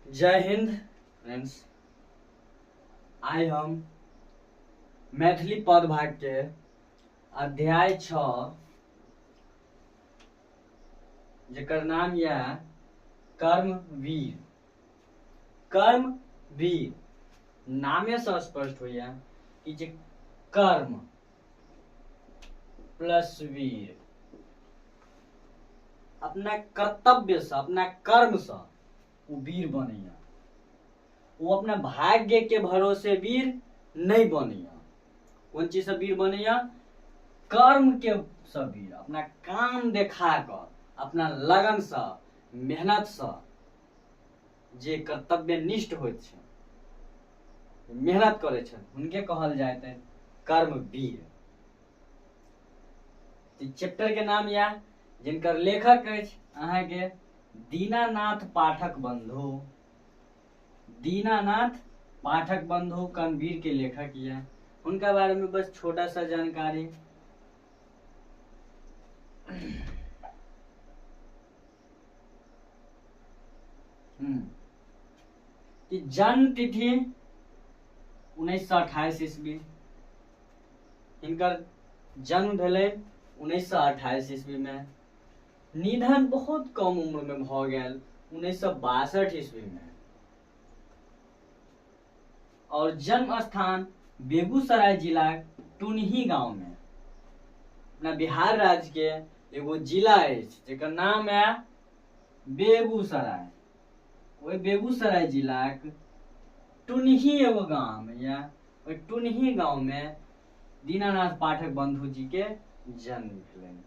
जय हिंद फ्रेंड्स। आइ हम मैथिली पद भाग के अध्याय 6 जेकर नाम यह कर्मवीर। कर्मवीर नामे से स्पष्ट होइए कि जे कर्म प्लस वीर अपना कर्तव्य से अपना कर्म से वो वीर बनैया। वो अपना भाग्य के भरोसे वीर नहीं बनैया। कौन चीज से वीर बनैया? कर्म के से वीर। अपना काम देखा कर अपना लगन से मेहनत से जे कर्तव्य निष्ठ होइत छै, मेहनत करे छै, हुनके कहल जाइत है कर्मवीर। चैप्टर के नाम या जिनकर लेखक अछि अहाँ के दीनानाथ पाठक बंधु। दीनानाथ पाठक बंधु कर्मवीर के लेखक ये। उनका बारे में बस छोटा सा जानकारी। कि जन्म तिथि 1928 ईस्वी। इनकर जन्म भेले 1928 ईस्वी में। निधन बहुत कम उम्र में भ गेल 1962 ईस्वी में। और जन्म स्थान बेगूसराय जिला टुनही गांव में। अपना बिहार राज्य के एगो जिला अछि जेकर नाम है बेगूसराय। वही बेगूसराय जिला टुनही एगो गांव में या टुनही गांव में दीनानाथ पाठक बंधु जी के जन्म भेलनि।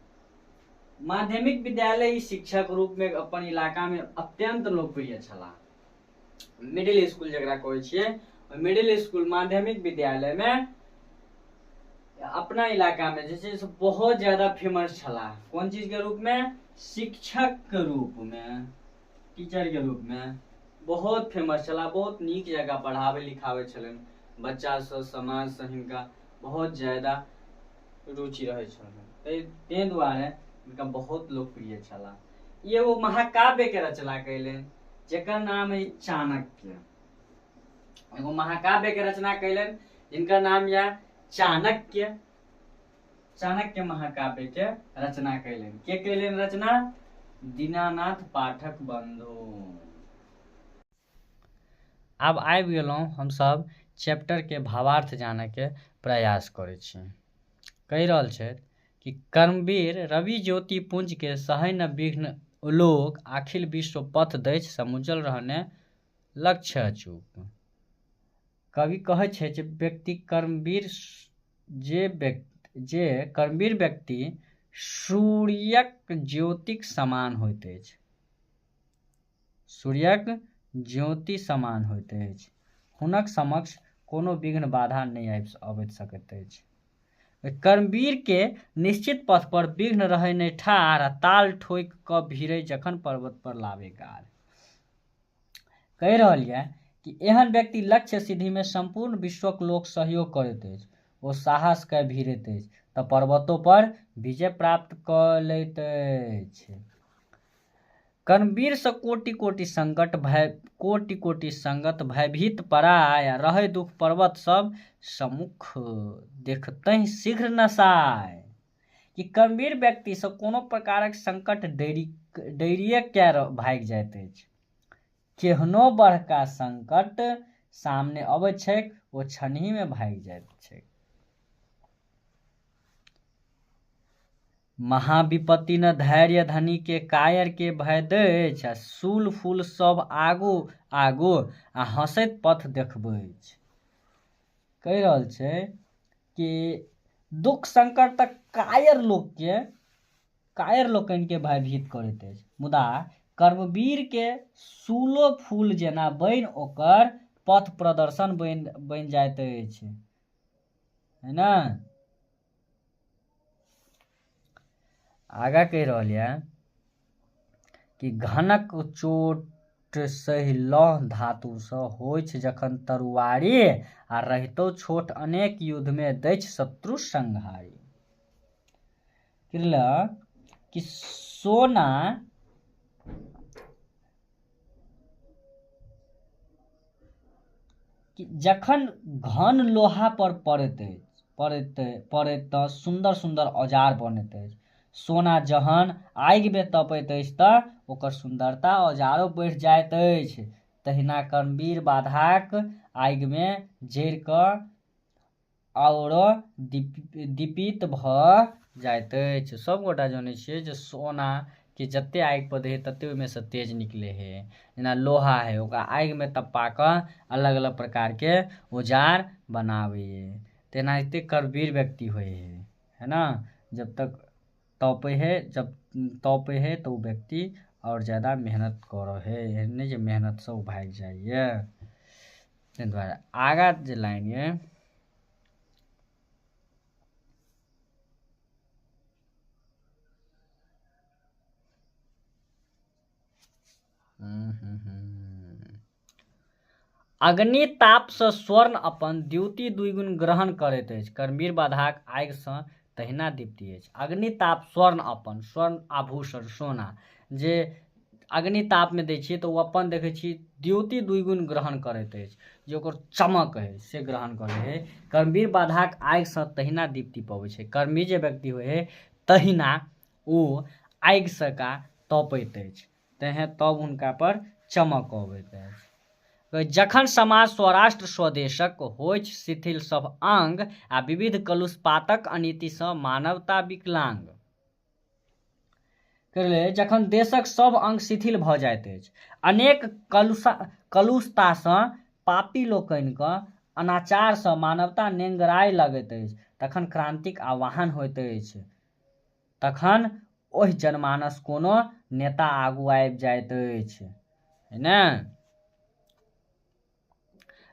माध्यमिक विद्यालय शिक्षक रूप में अपन इलाका में अत्यंत लोकप्रिय छलाह। मिडिल स्कूल जकरा कहै छियै, मिडिल स्कूल माध्यमिक विद्यालय में अपना इलाका में जैसे बहुत ज्यादा फेमस छलाह। कौन चीज के रूप में? शिक्षक के रूप में, टीचर के रूप में बहुत फेमस छलाह। बहुत नीक जगह पढ़ावे लिखावे छलन बच्चा सब, समाज से हिनका बहुत ज्यादा रुचि रहे छलन। तै दुआरे इनका बहुत लोकप्रिय छलाह। ये वो महाकाव्य के रचना कैलन जेकर नाम है चाणक्य। एगो महाकाव्य के रचना कैलन जिनका नाम या चाणक्य। चाणक्य महाकाव्य के रचना कैलन। के कैलन रचना? दीनानाथ पाठक बंधु। अब आबि गेलहुं हम सब चैप्टर के भावार्थ जाने के प्रयास करे छी। कहि रहल छै कि कर्मवीर रवि ज्योति पुंज के सहै न विघ्न उलोक अखिल विश्व पथ दैछ समुज्जल रहने लक्ष्य अचूक। कवि कहे छै जे व्यक्ति कर्मवीर जे कर्मवीर व्यक्ति सूर्यक ज्योतिक समान होइत अछि। सूर्यक ज्योति समान होइत अछि। हुनक समक्ष कोनो विघ्न बाधा नहीं आबि सकैत अछि। कर्मवीर के निश्चित पथ पर विघ्न रहै नहीं ठार, ताल ठोक क भिड़ै जखन पर्वत पर लावे गार। कहि रहल यऽ कि एहन व्यक्ति लक्ष्य सिद्धि में संपूर्ण विश्वक लोक सहयोग करैत अछि। ओ साहस कऽ भिड़ैत अछि तऽ पर्वतों पर विजय प्राप्त कऽ लैत अछि। कर्मवीर से कोटि कोटि संगत भयभीत पराय, रहै दुख पर्वत सब सम्मुख देखतहि शीघ्र नसाय। कि कर्मवीर व्यक्ति से कोनो प्रकारक संकट डरिये के भागि जाइत अछि। केहनो बड़का संकट सामने अबै छै ओ क्षणहि में भागि जाइत छै। महाविपत्ति न धैर्य धनी के कायर के भय दैछ, सूल फूल सब आगू आगू आ हंसैत पथ देखबैछ। कहि रहल छै कि दुख संकट तक कायर लोकनि के भयभीत करैत अछि, मुदा कर्मवीर के सूलो फूल जेना बनि ओकर पथ प्रदर्शन बनि जाइत अछि, है ना। आगा कहि रहल यऽ कि घनक चोट सहि लौह धातु सँ होइछ जखन तरुआरी, आ रहितो छोट अनेक युद्ध में दैछ शत्रु संहारी। कि सोना कि जखन घन लोहा पर पड़ैत तऽ सुन्दर सुन्दर औजार बनैत अछि। सोना जहन आगि में तपैत अछि तऽ ओकर सुंदरता औजारो बढ़ि जाइत अछि। तहिना कर्मवीर बाधाक आगि में जरि कऽ आओरो दीपित भऽ जाइत अछि। सब गोटा जानै छियै जे सोना कि जते आगि पर दे तते ओहिमे से तेज निकले है। जेना लोहा है ओकरा आगि में तपा कऽ अलग अलग प्रकार के औजार बनावे है। तेनाहिते कर्मवीर व्यक्ति होय है ना। जब तक जब तपे है तो वो व्यक्ति और ज्यादा मेहनत करो है, एहन नहीं जे मेहनत से वो भाग जाइए। ताहि दुआरे आगा जे लाइन ये अग्नि ताप से स्वर्ण अपन द्युति दुगुन ग्रहण करैत अछि। कर्मवीर बाधाक आगि से तहिना दीप्ति अछि। अग्नि ताप स्वर्ण अपन, स्वर्ण आभूषण सोना जे अग्नि ताप में दै छियै तऽ ओ अपन देखै छी द्युति दुगुन ग्रहण करैत अछि। जे ओकर चमक है से ग्रहण करे है। कर्मवीर बाधाक आगि से तहिना दीप्ति पबै छै। कर्मी जे व्यक्ति होइ है तहिना ओ आगि से का तपैत अछि, तेहे तब हुनका पर चमक अबैत अछि। जखन समाज स्वराष्ट्र स्वदेशक होइत शिथिल सब अंग आ विविध कलुषपातक अनीति से मानवता विकलांग। जखन देशक सब अंग शिथिल भऽ जाइत अछि, अनेक कलुषता से पापी लोकनिक अनाचार से मानवता नेंगराय लगैत अछि, तखन क्रांतिक आह्वान होइत अछि। तखन ओहि जनमानस कोनो नेता आगू आबि जाइत अछि, है ना।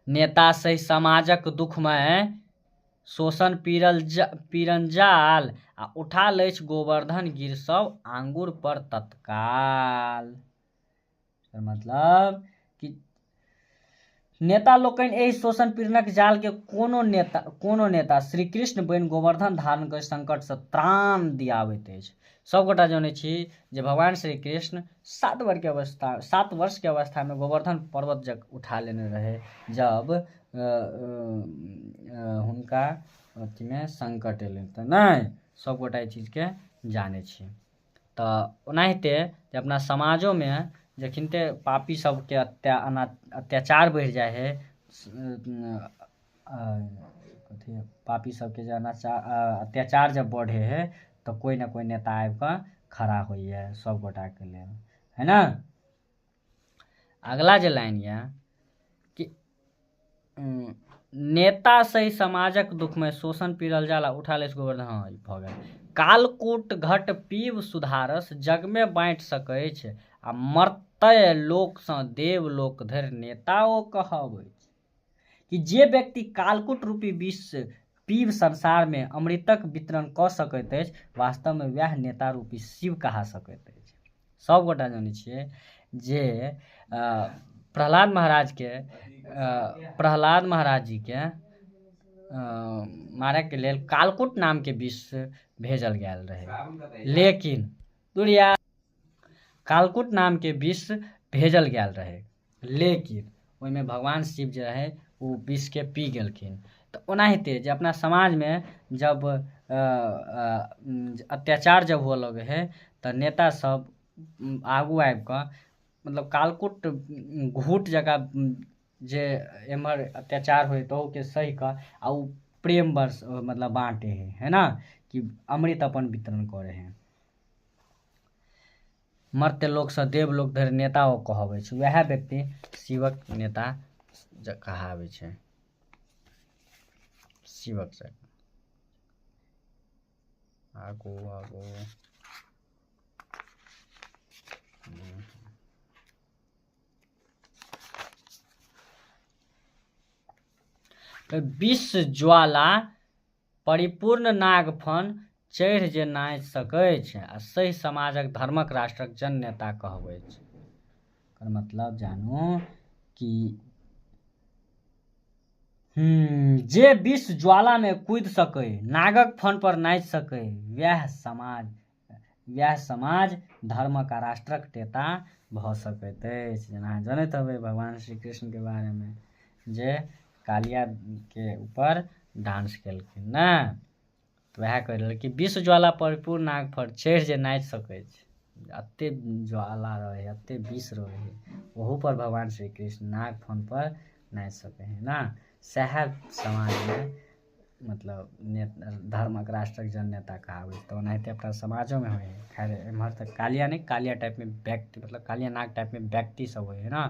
नेता सही समाजक दुखमय शोषण पीरंजाल आ उठा लैछ गोवर्धन गिर सब आंगुर पर तत्काल। मतलब कि नेता लोकनि एहि शोषण पीड़नक जाल के कोनो नेता श्री कृष्ण बनि गोवर्धन धारण कर संकट से त्राण दियाबैत अछि। सब गोटा जानै छी जे भगवान श्री कृष्ण 7 वर्ष के अवस्था में गोवर्धन पर्वत जग उठा लेने रहे जब हुनका अथी में संकट एलै तऽ नहीं सब गोटा चीज के जाने छी। तऽ ओनाहिते अपना समाजों में जखिनते पापी सबके अत्याचार बढ़ि जाए है, पापी सबके जे अत्याचार जब बढ़े है तो कोई ना कोई नेता आबि कऽ खड़ा होइए सब गोटा के लेल, है ना। अगला जे लाइन ये कि नेता सही समाजक दुख में शोषण पीड़ल जाला उठा ले गोवर्धन। हाँ भऽ गेल। कालकूट घट पीब सुधारस जग में बाँटि सकै छै आ मर्त्य लोक सँ देव लोक धरि नेता ओ कहबै कि जे व्यक्ति कालकूट रूपी विष पीब संसार में अमृतक वितरण कऽ सकैत अछि वास्तव में वएह नेता रूपी शिव कहा सकैत अछि। सब गोटा जानै छियै जे प्रहलाद महाराज जी के मारे के लेल कालकूट नाम के विष भेजल गेल रहे, लेकिन कालकूट नाम के विष भेजल गेल रहे लेकिन ओहिमे भगवान शिव जे रहे वो विष के पी गेलखिन। तो ओनाहिते जे अपना समाज में जब अत्याचार जब हुआ लगे है तो नेता सब आगू आबि कऽ मतलब कालकूट घूट जगह जे एम्हर अत्याचार होय तो के सही कऽ आ उ प्रेम वर्ष मतलब बाँटे है ना, कि अमृत अपन वितरण करे है। मर्त्य लोक सँ देव लोक धरि नेता ओ कहबै छै, वएह व्यक्ति शिवक नेता कहाबै छै। शिवक से आगू विष ज्वाला परिपूर्ण नागफन चढ़ि जे नाचि सकै छै आ सही समाजक धर्मक राष्ट्रक जन नेता कहबै छै। एकर मतलब जानू कि जे विष ज्वाला में कूद सकै नागक फन पर नाचि सकै वएह समाज धर्मक आ राष्ट्रक नेता भऽ सकैत अछि। जेना जानैत हेबै भगवान श्री कृष्ण के बारे में जे कालिया के ऊपर डांस केलखिन ने। तो वएह कहि रहल कि विश्व ज्वाला परिपूर्ण नाग पर चढ़ि जे नाचि सकै छै, एते ज्वाला रहे, एते विष रहे, ओहू पर भगवान श्री कृष्ण नाग फन पर नाचि सकै है ना। सएह समाज में मतलब धर्मक राष्ट्रक जन नेता कहाबै। तो ओनाहिते अपना समाजों में होइ। खैर एम्हर तक कालिया नहीं, कालिया टाइप में व्यक्ति, मतलब कालिया नाग टाइप में व्यक्ति सब होइ है ना,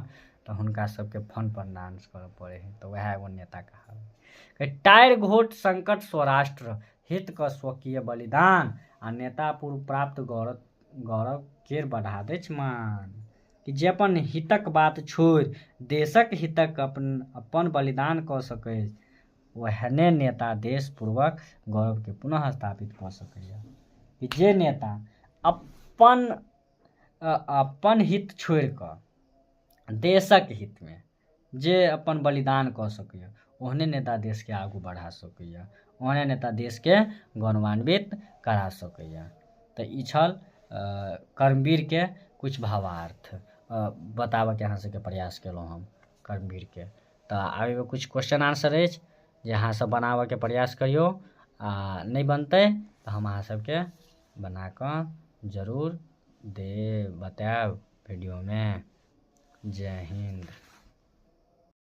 तो हुनका सबके फन पर डांस करऽ पड़े है। तो वह एगो नेता कहाबै। टायर घोट संकट स्वराष्ट्र हित क स्वकीय बलिदान आ नेता पूर्व प्राप्त गौरव केर बढ़ा दै छै मान। कि जे अपन हितक बात छोड़ि देशक हितक अपन बलिदान कऽ सकै, वहने नेता देश पूर्वक गौरव के पुनः स्थापित कऽ सकैया। कि जे नेता अपन हित छोड़ि कऽ देशक हित में जे अपन बलिदान कऽ सकैया, ओहने नेता देश के आगू बढ़ा सकैया, ओहने नेता देश के गौरवान्वित करा सकैया। तो ई छल कर्मवीर के कुछ भावार्थ बताबऽ के अहाँ सबके प्रयास केलहुँ हम कर्मवीर के। तो आगे कुछ क्वेश्चन आंसर अछि जे अहाँ सब बनाबऽ के प्रयास करियो, आ नहीं बनतै तो हम अहाँ सबके बना कऽ जरूर बताएब वीडियो में। जय हिंद।